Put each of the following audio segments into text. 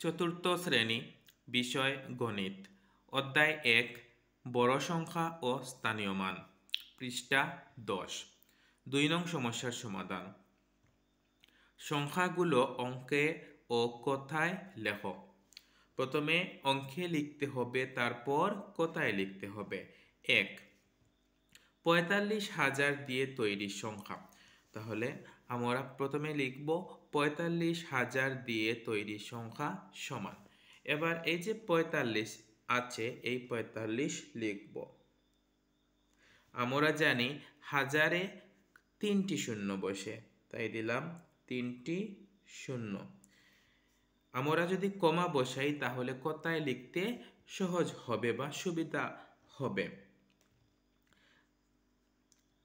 চতুর্থ শ্রেণী, বিষয় গণিত, অধ্যায় 1, বড় সংখ্যা ও স্থানীয় মান, পৃষ্ঠা 10। 2 নং সমস্যার সমাধান। সংখ্যাগুলো অঙ্কে ও কথায় লেখো। প্রথমে অঙ্কে লিখতে হবে, তারপর কথায় লিখতে হবে। 1, 45,000 দিয়ে তৈরি সংখ্যা। তাহলে আমরা প্রথমে লিখব 45,000 দিয়ে তৈরি সংখ্যা সমান। এবার এই যে 45 আছে, এই 45 লিখব। আমরা জানি হাজারে 3টি শূন্য বসে, তাই দিলাম 3টি শূন্য। আমরা যদি কমা বসাই তাহলে কথায় লিখতে সহজ হবে বা সুবিধা হবে।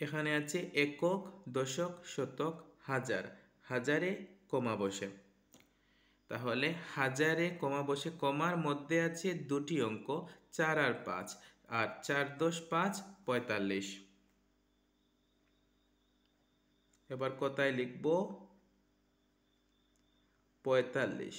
এখানে আছে একক, দশক, শতক, হাজার। হাজারে কমা বসে, তাহলে হাজারে কমা বসে, কমার মধ্যে আছে দুটি অঙ্ক 4 আর 5, আর 4 10 5 45। এবার কথায় লিখব 45।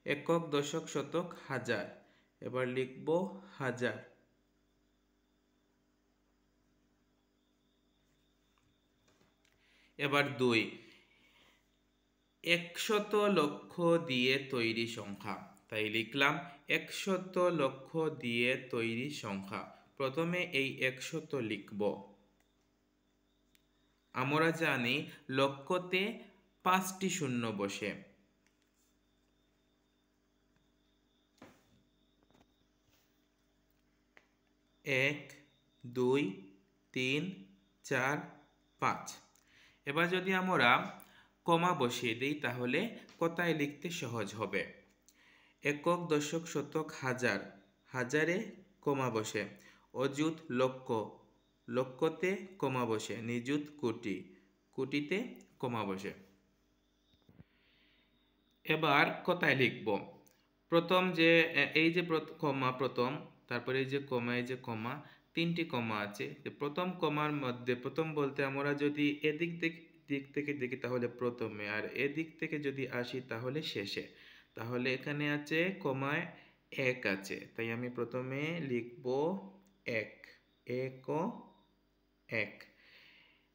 একক, দশক, শতক, হাজার। এবার লিখব হাজার। এবার 2, 100 লক্ষ দিয়ে তৈরি সংখ্যা। তাই লিখলাম 100 লক্ষ দিয়ে তৈরি সংখ্যা। প্রথমে এই 100 লিখব। আমরা জানি লক্ষতে 5টি শূন্য বসে। 1 2 3 4 5। এবার যদি আমরা কমা বসিয়ে দিই তাহলে কথায় লিখতে সহজ হবে। একক, দশক, শতক, হাজার। হাজারে কমা বসে। অযুত লক্ষ, লক্ষতে কমা বসে। নিযুত কোটি, কোটিতে কমা বসে। এবার কথায় লিখব। প্রথম যে এই যে কমা প্রথম, তারপরে এই যে কমা, এই যে কমা, 3টি কমা আছে। প্রথম কমার মধ্যে, প্রথম বলতে আমরা যদি এদিক দিক থেকে দেখি তাহলে প্রথমে, আর এদিক থেকে যদি আসি তাহলে শেষে। তাহলে এখানে আছে কমায় 1 আছে, তাই আমি প্রথমে লিখব 1। এক 1।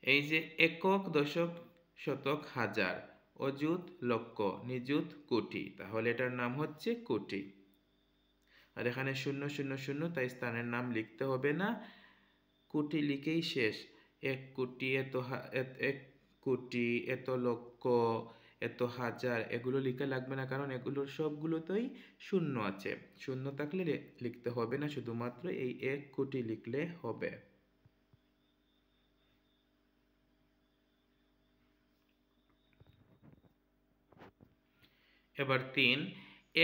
এই যে একক, দশক, শতক, হাজার। অযুত লক্ষ, নিযুত কোটি, তাহলে এটার নাম হচ্ছে কোটি। আর এখানে 0 0 0, তাই স্থানের নাম লিখতে হবে না, কোটি লিখেই শেষ। 1 কোটি, এক কোটি, এত লক্ষ, এত হাজার, এগুলো লিখে লাগবে না, কারণ এগুলোর সবগুলোতেই শূন্য আছে। শূন্য থাকলে লিখতে হবে না, শুধুমাত্র এই 1 কোটি লিখলে হবে। এবার 3,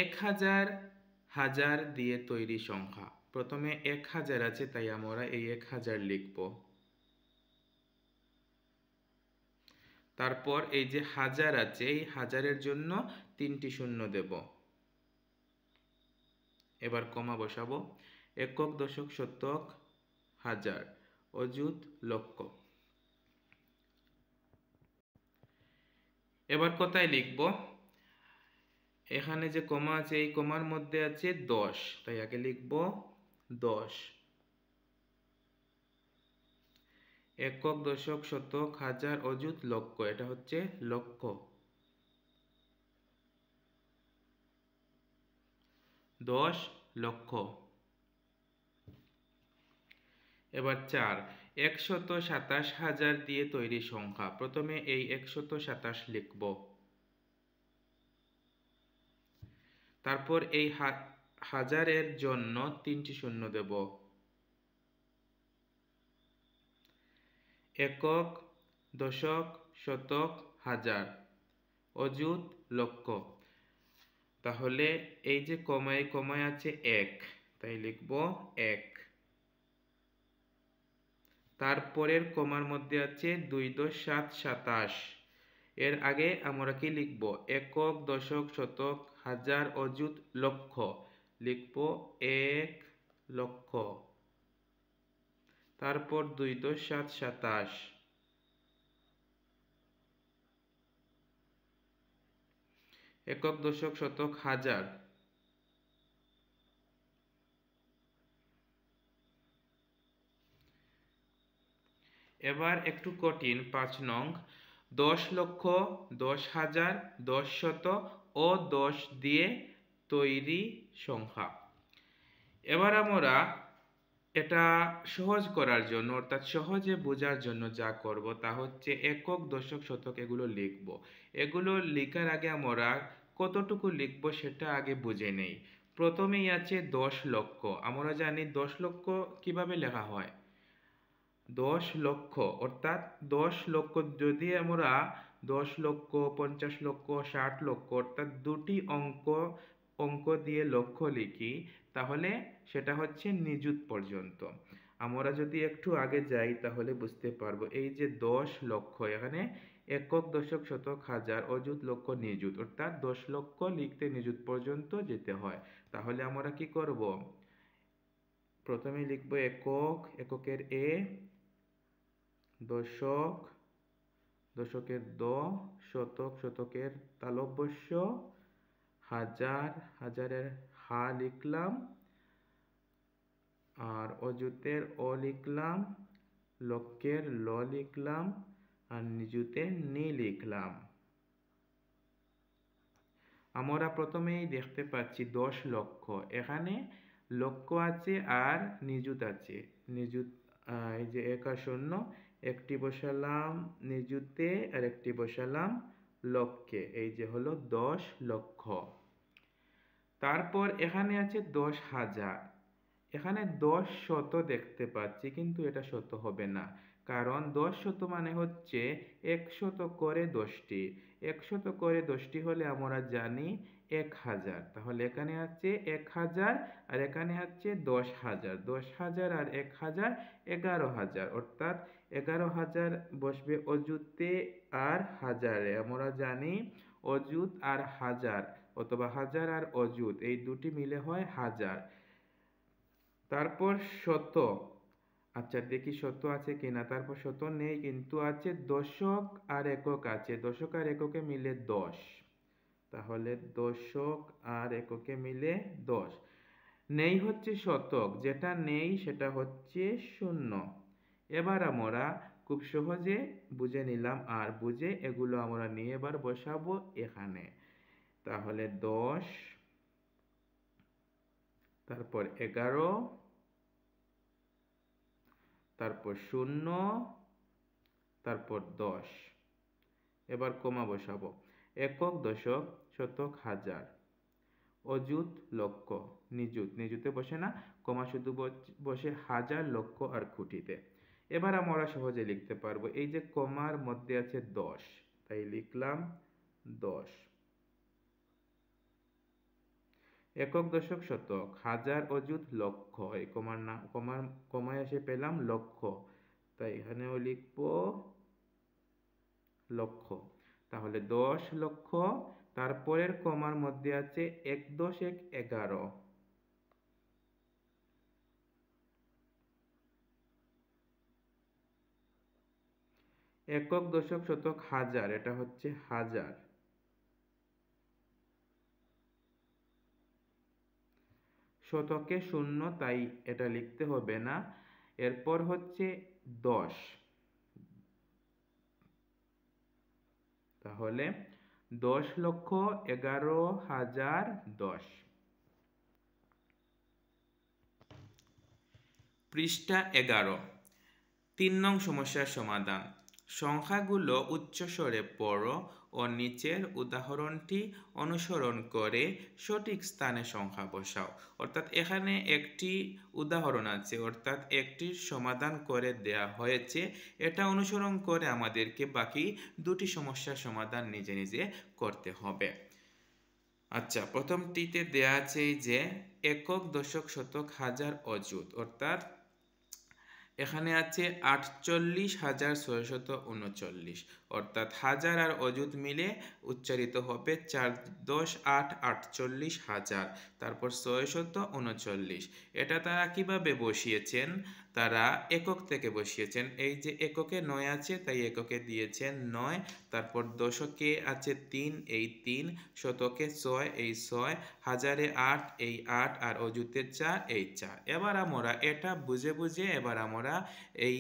1000 হাজার দিয়ে তৈরি সংখ্যা। প্রথমে 1000 আছে, তাই আমরা এই 1000 লিখব। তারপর এই যে হাজার আছে, এই হাজারের জন্য 3টি শূন্য দেব। এবার কমা বসাবো। একক, দশক, শতক, হাজার। অযুত লক্ষ। এবার কথায় লিখব। এখানে যে কমা আছে, এই কমার মধ্যে আছে 10, তাই আগে লিখব 10। একক, দশক, শতক, হাজার, অযুত লক্ষ, এটা হচ্ছে লক্ষ। 10 লক্ষ। এবার 4, 127,000 দিয়ে তৈরি সংখ্যা। প্রথমে এই 127 লিখব। তারপর এই হাজারের জন্য 3টি শূন্য দেব। একক, দশক, শতক, হাজার। অযুত লক্ষ। তাহলে এই যে কমায় আছে 1, তাই লিখব 1। তারপরের কমার মধ্যে আছে 2 10 7 27। এর আগে আমরা কি লিখব? একক, দশক, শতক, হাজার, অযুত লক্ষ। লিখব 1 লক্ষ। তারপর 2 × 7 = 27, একক, দশক, শতক, হাজার। এবার একটু কঠিন 5 নং, 10 লক্ষ, 10,000, 10 শত ও 10 দিয়ে তৈরি সংখ্যা। এবার আমরা এটা সহজ করার জন্য, অর্থাৎ সহজে বোঝার জন্য যা করব তা হচ্ছে একক, দশক, শতক এগুলো লিখব। এগুলো লেখার আগে আমরা কতটুকু লিখব সেটা আগে বুঝে নেই। প্রথমেই আছে 10 লক্ষ। আমরা জানি 10 লক্ষ কিভাবে লেখা হয়। 10 লক্ষ অর্থাৎ 10 লক্ষ যদি আমরা 10 লক্ষ, 50 লক্ষ, 60 লক্ষ অর্থাৎ দুটি অঙ্ক দিয়ে লক্ষ লিখি, তাহলে সেটা হচ্ছে নিযুত পর্যন্ত। আমরা যদি একটু আগে যাই তাহলে বুঝতে পারবো। এই যে 10 লক্ষ, এখানে একক, দশক, শতক, হাজার, অযুত, লক্ষ, নিযুত, অর্থাৎ 10 লক্ষ লিখতে নিযুত পর্যন্ত যেতে হয়। তাহলে আমরা কি করব? প্রথমে লিখব একক, এককের এ, দশক, দশকের দ, শতক, শতকের তালব্যস্য, হাজার, হাজারের হা লিখলাম, আর অযুতের অ লিখলাম, লক্ষের ল লিখলাম, আর নিযুতের নি লিখলাম। আমরা প্রথমেই দেখতে পাচ্ছি 10 লক্ষ, এখানে লক্ষ আছে আর নিযুত আছে। নিযুত এই যে 1 আর 0, একটি বসালাম নিযুতে আর একটি বসালাম লক্ষে, এই যে হলো 10 লক্ষ। তারপর এখানে আছে 10,000, এখানে 10 শত দেখতে পাচ্ছি কিন্তু এটা শত হবে না, কারণ 10 শত মানে হচ্ছে 100 করে 10টি, 100 করে 10টি হলে আমরা জানি 1000। তাহলে এখানে আছে 1000 আর এখানে আছে 10,000, 10,000 আর 1000 11,000, অর্থাৎ 11,000 বসবে অযুতে আর হাজারে। আমরা জানি অযুত আর হাজার অথবা হাজার আর অযুত এই দুটি মিলে হয় হাজার। তারপর শত, আচ্ছা দেখি শত আছে কিনা। তারপর শত নেই কিন্তু আছে দশক আর একক আছে, দশক আর এককে মিলে 10, তাহলে দশক আর এককে মিলে 10। নেই হচ্ছে শতক, যেটা নেই সেটা হচ্ছে 0। এবার আমরা খুব সহজে বুঝে নিলাম, আর বুঝে এগুলো আমরা নিয়ে এবার বসাবো এখানে। তাহলে 10, তারপর 11, তারপর 0, তারপর 10। এবার কমা বসাবো। একক, দশক, শতক, হাজার, অযুত, লক্ষ, নিযুত, নিযুতে বসে না, কমা শুধু বসে হাজার, লক্ষ আর কোটিতে। এবার আমরা সহজে লিখতে পারবো। এই যে কমার মধ্যে আছে 10, তাই লিখলাম 10। একক, দশক, শতক, হাজার, অযুত, লক্ষ, এই কমায় এসে পেলাম লক্ষ, তাই এখানেও লিখব লক্ষ। তাহলে 10 লক্ষ, তারপরের কমার মধ্যে আছে 1 × 10 = 11, একক, দশক, শতক, হাজার, এটা হচ্ছে হাজার, শতকে 0 তাই এটা লিখতে হবে না। এরপর হচ্ছে 10, তাহলে 10 লক্ষ, 11,010। পৃষ্ঠা 11, 3 নং সমস্যার সমাধান। সংখ্যাগুলো উচ্চস্বরে পড়ো ও নিচের উদাহরণটি অনুসরণ করে সঠিক স্থানে সংখ্যা বসাও। অর্থাৎ এখানে একটি উদাহরণ আছে, অর্থাৎ একটির সমাধান করে দেয়া হয়েছে, এটা অনুসরণ করে আমাদেরকে বাকি দুটি সমস্যার সমাধান নিজে নিজে করতে হবে। আচ্ছা, প্রথমটিতে দেয়া আছে যে একক, দশক, শতক, হাজার, অযুত, অর্থাৎ এখানে আছে 48,639, অর্থাৎ হাজার আর অযুত মিলে উচ্চারিত হবে 4 × 10 = 8, 48,000, তারপর 639। এটা তারা কিভাবে বসিয়েছেন তারা একক থেকে বসিয়েছেন। এই যে এককে ৯ আছে, তাই এককে দিয়েছেন ৯। তারপর দশকে আছে ৩, এই ৩। শতকে ৬, এই ৬। হাজারে ৮, এই ৮। আর অযুতে ৪, এই ৪। এবার আমরা এটা বুঝে বুঝে এবার আমরা এই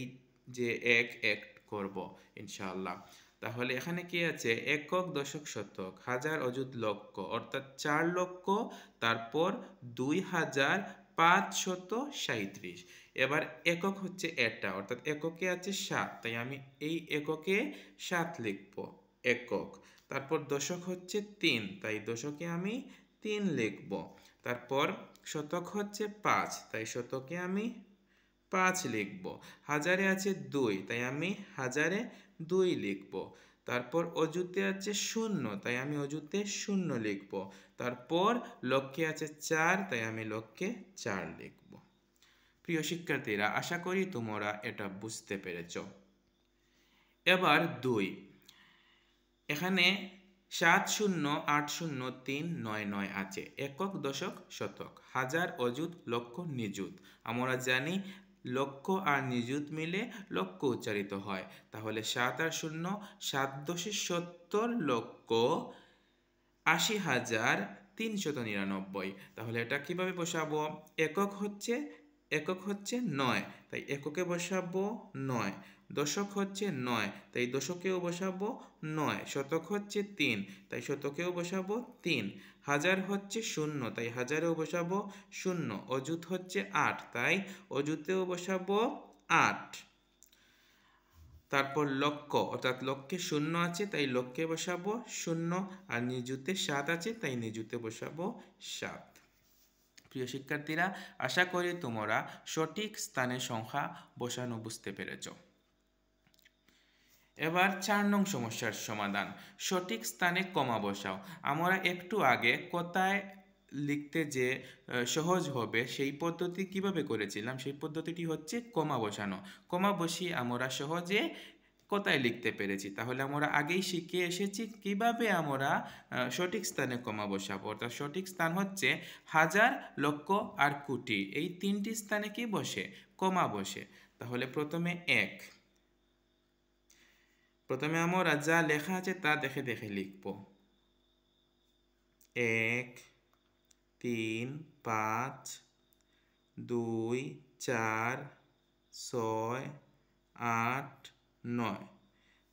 যে এক এক করব ইনশাআল্লাহ। তাহলে এখানে কি আছে? একক, দশক, শতক, হাজার, অযুত, লক্ষ, অর্থাৎ ৪ লক্ষ, তারপর ২,৫৩৭। এবার একক হচ্ছে এটা, অর্থাৎ এককে আছে ৭, তাই আমি এই এককে ৭ লিখব, একক। তারপর দশক হচ্ছে ৩, তাই দশকে আমি ৩ লিখব। তারপর শতক হচ্ছে ৫, তাই শতকে আমি ৫ লিখব। হাজারে আছে ২, তাই আমি হাজারে ২ লিখব। তারপর অযুতে আছে ০, তাই আমি অযুতে ০ লিখব। তারপর লক্ষে আছে ৪, তাই আমি লক্ষে ৪ লিখব। প্রিয় শিক্ষার্থীরা, আশা করি তোমরা এটা বুঝতে পেরেছ। এবার ২, এখানে ৭০৮০৩৯৯ আছে। একক, দশক, শতক, হাজার, অযুত, লক্ষ, নিযুত। আমরা জানি লক্ষ আর নিযুত মিলে লক্ষ উচ্চারিত হয়। তাহলে ৭ আর ০, ৭×৭০ লক্ষ ৮০,৩৯৯। তাহলে এটা কিভাবে বসাবো? একক হচ্ছে ৯, তাই এককে বসাবো ৯। দশক হচ্ছে ৯, তাই দশকেও বসাবো ৯। শতক হচ্ছে ৩, তাই শতকেও বসাবো ৩। হাজার হচ্ছে ০, তাই হাজারেও বসাবো ০। অযুত হচ্ছে ৮, তাই অযুতেও বসাবো ৮। তারপর লক্ষ, অর্থাৎ লক্ষে ০ আছে, তাই লক্ষে বসাবো ০। আর নিযুতে ৭ আছে, তাই নিযুতে বসাবো ৭। প্রিয় শিক্ষার্থীরা, আশা করি তোমরা সঠিক স্থানে সংখ্যা বসানো বুঝতে পেরেছ। এবার ৪ নং সমস্যার সমাধান। সঠিক স্থানে কমা বসাও। আমরা একটু আগে কোথায় লিখতে যে সহজ হবে সেই পদ্ধতি কিভাবে করেছিলাম? সেই পদ্ধতিটি হচ্ছে কমা বসানো। কমা বসিয়ে আমরা সহজে কোথায় লিখতে পেরেছি। তাহলে আমরা আগেই শিখে এসেছি কিভাবে আমরা সঠিক স্থানে কমা বসাবো। অর্থাৎ সঠিক স্থান হচ্ছে হাজার, লক্ষ আর কোটি। এই ৩টি স্থানে কি বসে? কমা বসে। তাহলে প্রথমে আমরা যা লেখা আছে তা দেখে দেখে লিখব। ১, ৩, ৫, ২, ৪, ৬, ৮, ৯।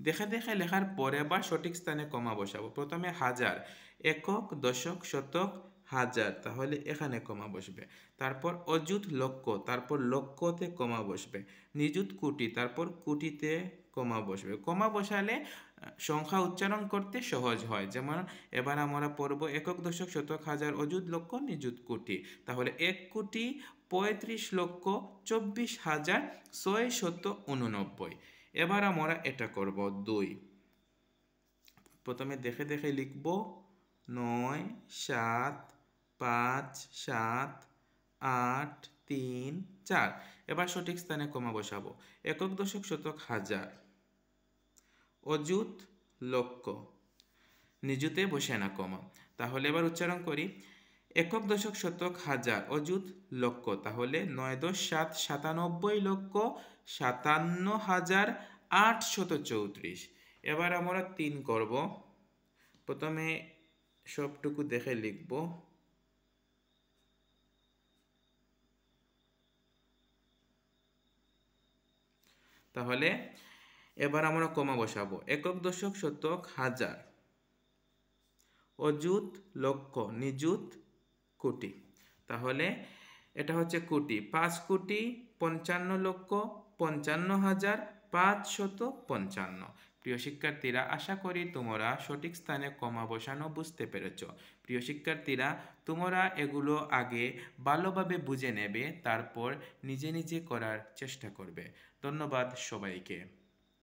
দেখে দেখে লেখার পরে আবার সঠিক স্থানে কমা বসাবো। প্রথমে হাজার, একক, দশক, শতক, হাজার, তাহলে এখানে কমা বসবে। তারপর অযুত, লক্ষ, তারপর লক্ষতে কমা বসবে। নিযুত, কোটি, তারপর কোটিতে কমা বসবে। কমা বসালে সংখ্যা উচ্চারণ করতে সহজ হয়। যেমন এবার আমরা পড়ব একক, দশক, শতক, হাজার, অযুত, লক্ষ, নিযুত, কোটি। তাহলে ১,৩৫,২৪,৬৮৯। এবার আমরা এটা করব ২। প্রথমে দেখে দেখে লিখব ৯, ৭, ৫, ৭, ৮, ৩, ৪। এবার সঠিক স্থানে কমা বসাবো। একক, দশক, শতক, হাজার, অযুত, লক্ষ, নিযুতে বসে না কমা। তাহলে এবার উচ্চারণ করি একক, দশক, শতক, হাজার, অযুত, লক্ষ। তাহলে ৯ × ৭ = ৯৭,৫৭,৮৩৪। এবার আমরা ৩ করব। প্রথমে সবটুকু দেখে লিখব। তাহলে এবার আমরা কমা বসাবো। একক, দশক, শতক, হাজার, অযুত, লক্ষ, নিযুত, কোটি। তাহলে এটা হচ্ছে কোটি। ৫,৫৫,৫৫,৫৫৫। প্রিয় শিক্ষার্থীরা, আশা করি তোমরা সঠিক স্থানে কমা বসানো বুঝতে পেরেছ। প্রিয় শিক্ষার্থীরা, তোমরা এগুলো আগে ভালোভাবে বুঝে নেবে, তারপর নিজে নিজে করার চেষ্টা করবে। ধন্যবাদ সবাইকে।